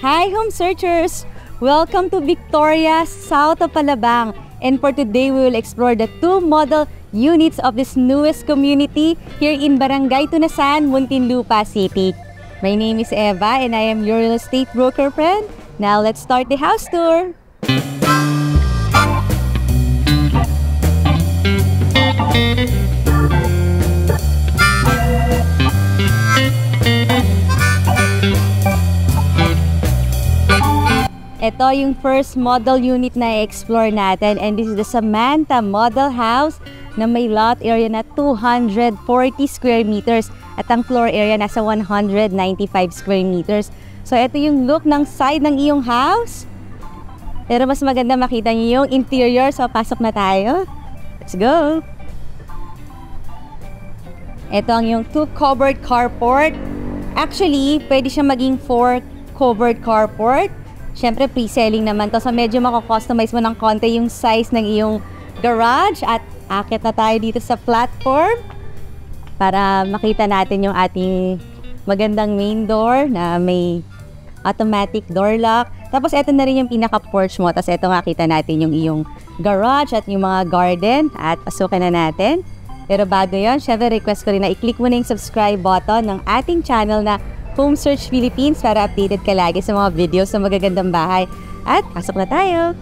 Hi home searchers! Welcome to Victoria, south of Alabang. And for today, we will explore the two model units of this newest community here in Barangay Tunasan, Muntinlupa City. My name is Eva and I am your real estate broker friend. Now let's start the house tour. Ito yung first model unit na i-explore natin, and this is the Samantha Model House na may lot area na 240 square meters at ang floor area nasa 195 square meters. So ito yung look ng side ng iyong house. Pero mas maganda makita niyo yung interior, so pasok na tayo. Let's go! Ito ang yung 2 covered carport. Actually, pwede siya maging 4 covered carport. Siyempre, pre-selling naman to. So, medyo mako-customize mo ng konti yung size ng iyong garage. At akit na tayo dito sa platform para makita natin yung ating magandang main door na may automatic door lock. Tapos, ito na rin yung pinaka-porch mo. Tapos, ito makita natin yung iyong garage at yung mga garden. At pasukin na natin. Pero bago yun, syempre, request ko rin na i-click mo na yung subscribe button ng ating channel na Home Search Philippines para updated ka lagi sa mga videos sa magagandang bahay. At pasok na tayo!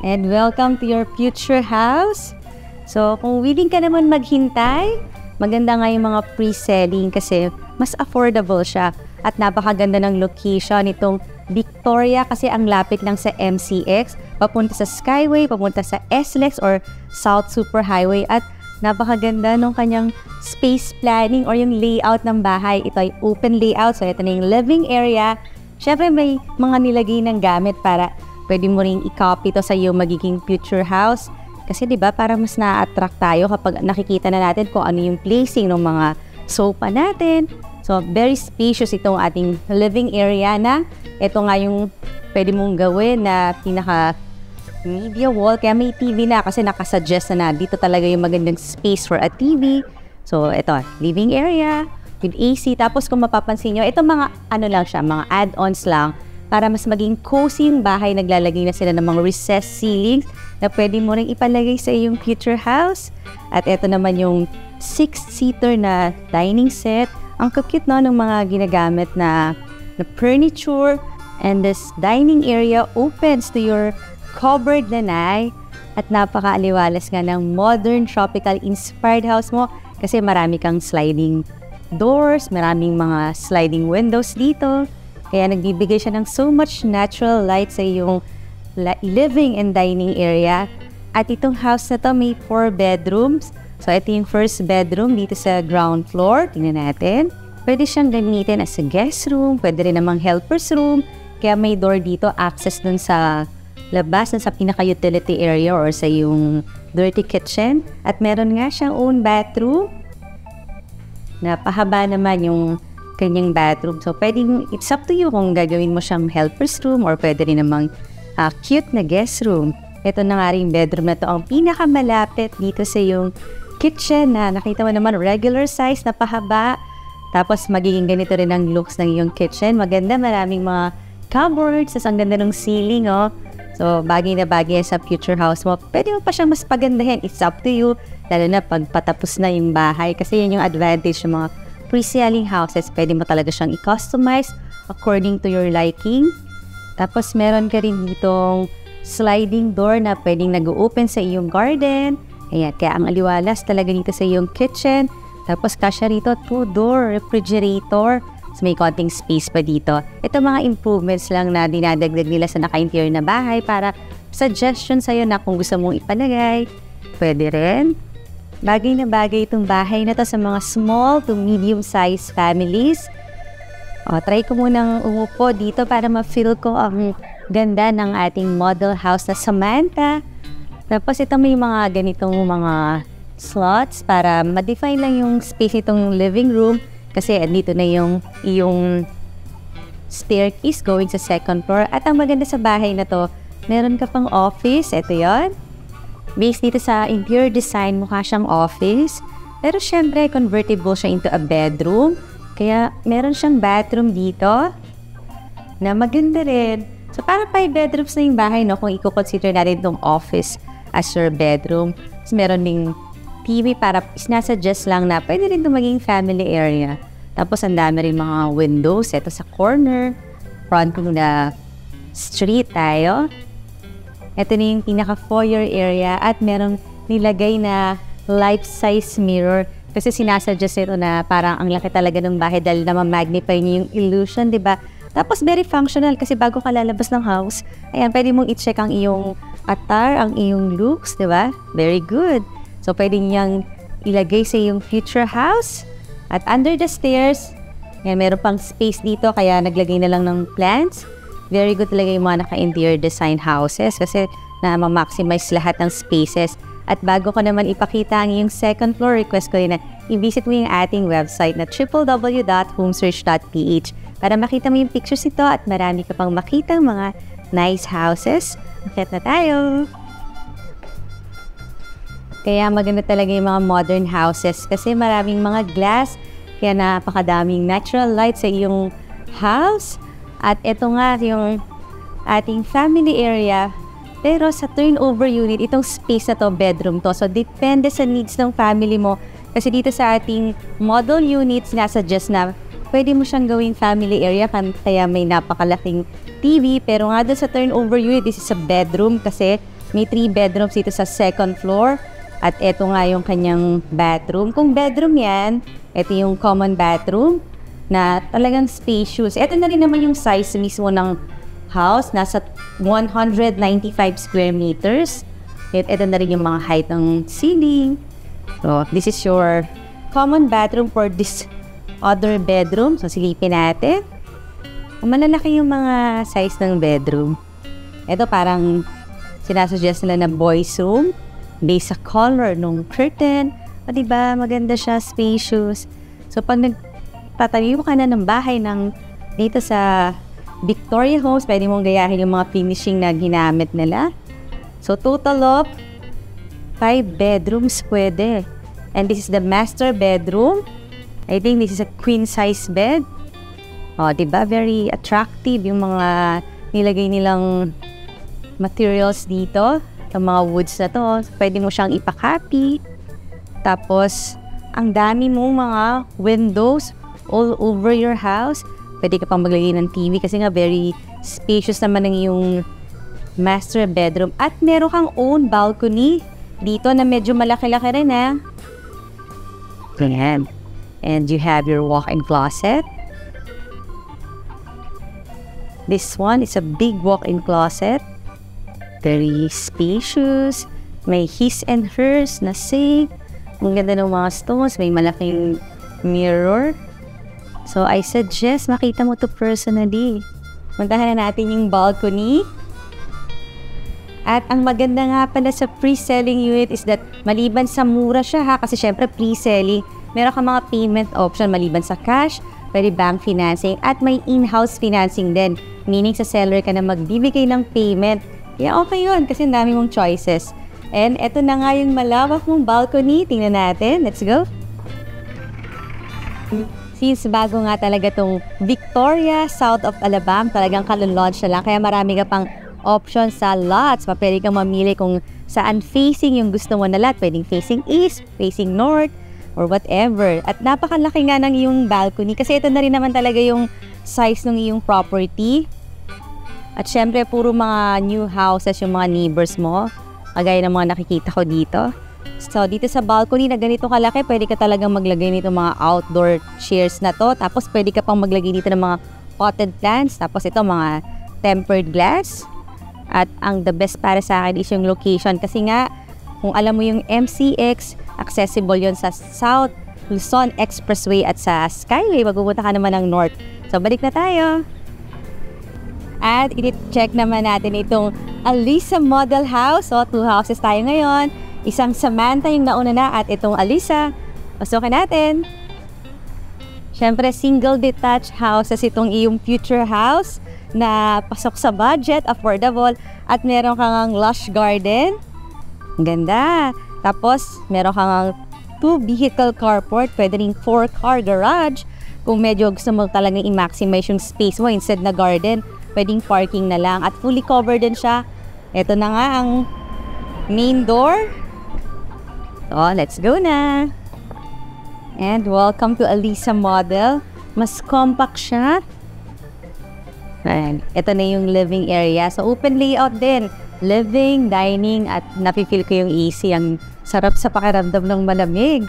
And welcome to your future house. So, kung willing ka naman maghintay, maganda nga yung mga pre-selling kasi mas affordable siya. At napakaganda ng location nitong Victoria kasi ang lapit lang sa MCX, papunta sa Skyway, papunta sa SLEX or South Superhighway. At napakaganda nung kanyang space planning or yung layout ng bahay. Ito ay open layout. So, ito na yung living area. Siyempre, may mga nilagay ng gamit para pwede mo rin i-copy to sa iyong magiging future house. Kasi, di ba, para mas na-attract tayo kapag nakikita na natin kung ano yung placing ng mga sofa natin. So, very spacious itong ating living area na ito nga yung pwede mong gawin na pinaka media wall, kaya may TV na kasi nakasuggest na dito talaga yung magandang space for a TV. So, ito, living area with AC. Tapos, kung mapapansin nyo, ito mga ano lang siya, mga add-ons lang para mas maging cozy yung bahay. Naglalagay na sila ng mga recessed ceilings na pwede mo rin ipalagay sa iyong future house. At ito naman yung 6-seater na dining set. Ang cute no, ng mga ginagamit na furniture. And this dining area opens to your covered lanai at napaka-aliwalas nga ng modern tropical inspired house mo kasi marami kang sliding doors, maraming mga sliding windows dito. Kaya nagbibigay siya ng so much natural light sa iyong living and dining area. At itong house na to may 4 bedrooms. So ito yung first bedroom dito sa ground floor. Tingnan natin. Pwede siyang gamitin as a guest room, pwede rin namang helper's room. Kaya may door dito, access dun sa labas na sa pinaka-utility area or sa yung dirty kitchen. At meron nga siyang own bathroom. Napahaba naman yung kanyang bathroom. So, pwedeng, it's up to you kung gagawin mo siyang helper's room or pwede rin namang cute na guest room. Ito na nga rin bedroom na to ang pinakamalapit dito sa yung kitchen na nakita mo naman regular size na pahaba. Tapos, magiging ganito rin ang looks ng yung kitchen. Maganda, maraming mga cupboards. Tapos, ang ganda ng ceiling, oh. So, bagay na bagay sa future house mo. Pwede mo pa siyang mas pagandahin. It's up to you. Lalo na pag patapos na yung bahay. Kasi yun yung advantage ng mga pre-selling houses. Pwede mo talaga siyang i-customize according to your liking. Tapos, meron ka rin ditong sliding door na pwedeng nag-open sa iyong garden. Ayan, kaya ang aliwalas talaga dito sa iyong kitchen. Tapos, kasya rito, 2-door refrigerator. So, may konting space pa dito. Ito mga improvements lang na dinadagdag nila sa naka-interior na bahay para suggestion sa'yo na kung gusto mong ipalagay. Pwede rin. Bagay na bagay itong bahay na to sa mga small to medium-sized families. O, try ko munang umupo dito para ma-feel ko ang ganda ng ating model house na Samantha. Tapos ito may mga ganitong mga slots para ma-define lang yung space itong living room. Kasi dito na yung staircase going sa second floor. At ang maganda sa bahay na to, meron ka pang office. Ito yon. Based dito sa interior design, mukha siyang office. Pero syempre, convertible siya into a bedroom. Kaya meron siyang bathroom dito. na maganda rin. So, parang 5 bedrooms na yung bahay, no? Kung i-consider natin itong office as your bedroom. So, meron ding TV para sinasuggest lang na pwede rin ito maging family area. Tapos, ang dami rin mga windows. Ito sa corner. Front na street tayo. Ito na yung pinaka-foyer area at merong nilagay na life-size mirror. Kasi sinasuggest ito na parang ang laki talaga ng bahay dahil na ma-magnify niyo yung illusion, di ba? Tapos very functional kasi bago ka lalabas ng house, ayan, pwede mong i-check ang iyong attire, ang iyong looks, di ba? Very good. So, pwede niyang ilagay sa iyong future house. At under the stairs, ayan, meron pang space dito kaya naglagay na lang ng plants. Very good talaga yung mga naka-interior design houses kasi na-maximize lahat ng spaces. At bago ko naman ipakita ang iyong second floor, request ko rin na i-visit mo yung ating website na www.homesearch.ph para makita mo yung pictures nito at marami ka pang makitang mga nice houses. Akit na tayo! Kaya maganda talaga yung mga modern houses kasi maraming mga glass, kaya napakadaming natural light sa iyong house. At ito nga yung ating family area. Pero sa turnover unit, itong space na to, bedroom to. So, depende sa needs ng family mo. Kasi dito sa ating model unit, sinasuggest na pwede mo siyang gawing family area kaya may napakalaking TV. Pero nga doon sa turnover unit, this is a bedroom kasi may 3 bedrooms dito sa second floor. At ito nga yung kanyang bathroom. Kung bedroom yan, ito yung common bathroom na talagang spacious. Ito na rin naman yung size mismo ng house, nasa 195 square meters. Ito na rin yung mga height ng ceiling. So, this is your common bathroom for this other bedroom. So, silipin natin. Malalaki yung mga size ng bedroom. Ito parang sinasuggest nila na boys room based sa color ng curtain. O, diba? Maganda siya, spacious. So, pag nagtatayo ka na ng bahay dito sa Victoria Homes, pwede mong gayahin yung mga finishing na ginamit nila. So, total of 5 bedrooms pwede. And this is the master bedroom. I think this is a queen size bed. O, diba? Very attractive yung mga nilagay nilang materials dito. Yung mga woods na to. So, pwede mo siyang ipakopy. Tapos, ang dami mong mga windows all over your house. Pwede ka pang maglagay ng TV kasi nga very spacious naman ng yung master bedroom. At meron kang own balcony dito na medyo malaki-laki rin Ayan. And you have your walk-in closet. This one is a big walk-in closet. Very spacious. May his and hers na sink. Ang ganda ng mga stones. May malaking mirror. So, I suggest makita mo to personally. Puntahan na natin yung balcony. At ang maganda nga pala sa pre-selling unit is that maliban sa mura siya kasi syempre pre-selling, meron ka mga payment option maliban sa cash, pwede bank financing, at may in-house financing din. Meaning sa seller ka na magbibigay ng payment. Kaya okay yun kasi ang dami mong choices. And eto na nga yung malawak mong balcony. Tingnan natin. Let's go. Since bago nga talaga itong Victoria, south of Alabang, talagang kalunlaunch na lang. Kaya marami ka pang options sa lots. Pwede kang mamili kung saan facing yung gusto mo na lot. Pwedeng facing east, facing north, or whatever. At napakalaki nga ng iyong balcony. Kasi ito na rin naman talaga yung size ng iyong property. At syempre, puro mga new houses yung mga neighbors mo. Kagaya ng mga nakikita ko dito. So, dito sa balcony na ganito kalaki, pwede ka talagang maglagay nito mga outdoor chairs na to. Tapos, pwede ka pang maglagay dito ng mga potted plants. Tapos, ito mga tempered glass. At ang the best para sa akin is yung location. Kasi nga, kung alam mo yung MCX, accessible yon sa South Luzon Expressway at sa Skyway. Magpupunta ka naman ng North. So, balik na tayo. At i-check naman natin itong Alisa Model House. So, 2 houses tayo ngayon. Isang Samantha yung nauna na at itong Alisa. Pasukin natin. Siyempre, single detached houses itong iyong future house na pasok sa budget, affordable, at meron kang lush garden. Ang ganda. Tapos, meron kang 2 vehicle carport, pwede rin 4-car garage. kung medyo gusto mo talagang i-maximize yung space mo instead na garden, pwedeng parking na lang. At fully covered din siya. Ito na nga ang main door. So, let's go na. And welcome to Alisa model. Mas compact siya. And ito na yung living area. So, open layout din. Living, dining, at nafe-feel ko yung AC. Ang sarap sa pakiramdam ng malamig.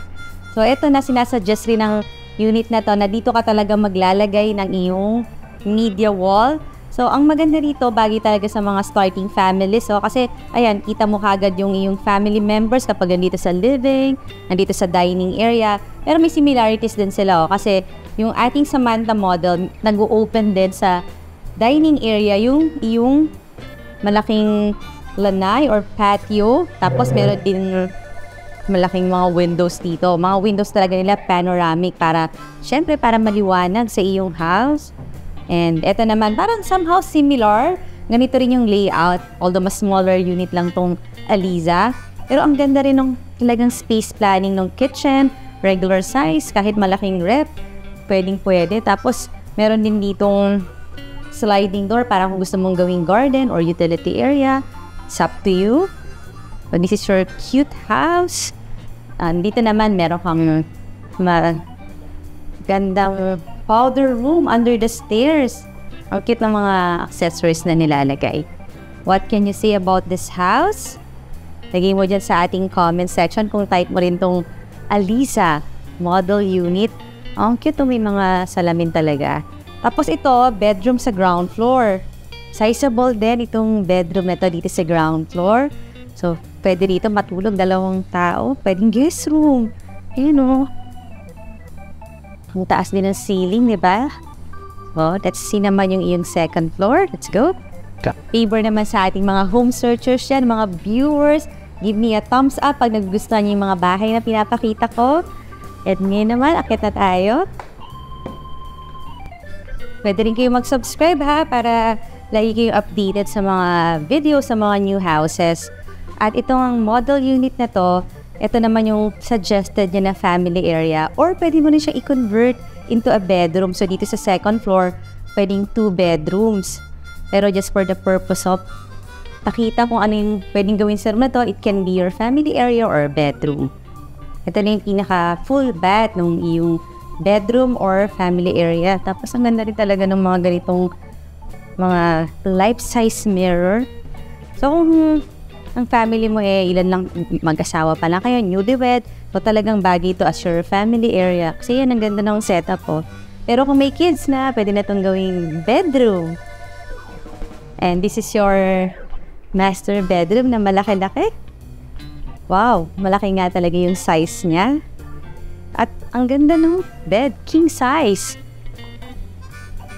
So, ito na sinasuggest rin ng unit na to na dito ka talaga maglalagay ng iyong media wall. So, ang maganda rito, bagay talaga sa mga starting families. So, kasi, ayan, kita mo kagad yung iyong family members kapag nandito sa living, nandito sa dining area. Pero may similarities din sila, kasi yung ating Samantha model, nag-open din sa dining area yung malaking lanay or patio. Tapos meron din malaking mga windows dito. Mga windows talaga nila panoramic para, syempre, para maliwanag sa iyong house. And eto naman, parang somehow similar. Ganito rin yung layout. Although mas smaller unit lang tong Alisa. Pero ang ganda rin ng talagang space planning ng kitchen. Regular size, kahit malaking rep. Pwede. Tapos meron din ditong sliding door para kung gusto mong gawing garden or utility area. It's up to you. So, this is your cute house. Dito naman, meron kang gandang powder room under the stairs. Ang cute ng mga accessories na nilalagay. What can you say about this house? Lagay mo dyan sa ating comment section kung type mo rin tong Alisa model unit. Ang cute, may mga salamin talaga. Tapos ito, bedroom sa ground floor. Sizable din itong bedroom na ito dito sa ground floor. So, pwede dito matulog 2 tao. Pwedeng guest room. Ayan o. Ang taas din ng ceiling, di ba? So, let's see naman yung iyong second floor. Let's go. Favor naman sa ating mga home searchers yan, mga viewers. Give me a thumbs up pag nagugustuhan niyo yung mga bahay na pinapakita ko. At ngayon naman, akit na tayo. Pwede rin kayo mag-subscribe para lagi kayo updated sa mga videos, sa mga new houses. At itong model unit na to, ito naman yung suggested niya na family area. Or pwede mo rin siya i-convert into a bedroom. So dito sa second floor, pwedeng 2 bedrooms. Pero just for the purpose of pakita kung ano yung pwedeng gawin sa room na to, it can be your family area or bedroom. Ito na yung pinaka full bath ng iyong bedroom or family area. Tapos ang ganda rin talaga ng mga ganitong mga life-size mirror. So kung ang family mo ilan lang, mag-asawa pa lang kayo, newlywed, so talagang bagay ito as your family area. Kasi yan, ang ganda ng setup po. Pero kung may kids na, pwede na itong gawing bedroom. And this is your master bedroom na malaki-laki. Wow, malaki nga talaga yung size niya. At ang ganda ng bed, king size.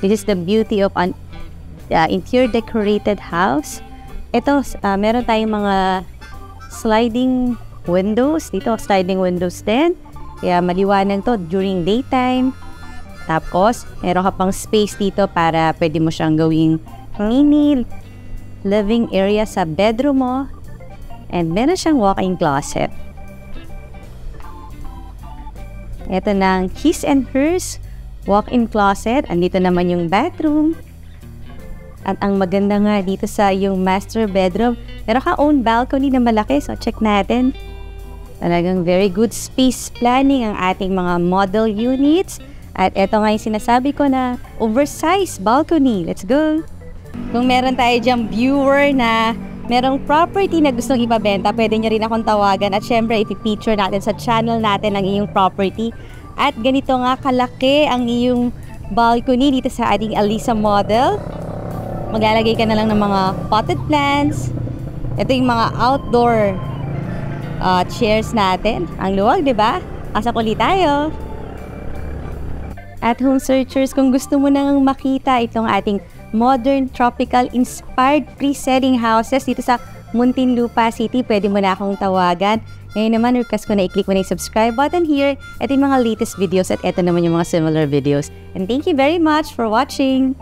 This is the beauty of an interior decorated house. Ito, meron tayong mga sliding windows. Dito, sliding windows din. Kaya maliwanag to during daytime. Tapos, meron ka pang space dito para pwede mo siyang gawing mini living area sa bedroom mo. And meron siyang walk-in closet. Ito ng his and hers walk-in closet. Andito naman yung bathroom. At ang maganda nga dito sa yung master bedroom, meron kang own balcony na malaki. So check natin. Talagang very good space planning ang ating mga model units. At ito nga yung sinasabi ko na oversized balcony. Let's go! Kung meron tayo dyang viewer na merong property na gustong ibabenta, pwede nyo rin akong tawagan. At syempre, ipipicture natin sa channel natin ang iyong property. At ganito nga kalaki ang iyong balcony dito sa ating Alisa model. Maglalagay ka na lang ng mga potted plants. Ito yung mga outdoor chairs natin. Ang luwag, di ba? Asa ulit tayo. At home searchers, kung gusto mo nang makita itong ating modern, tropical, inspired pre-setting houses dito sa Muntinlupa City, pwede mo na akong tawagan. Ngayon naman, request ko na i-click mo na yung subscribe button here. Ito yung mga latest videos at ito naman yung mga similar videos. And thank you very much for watching!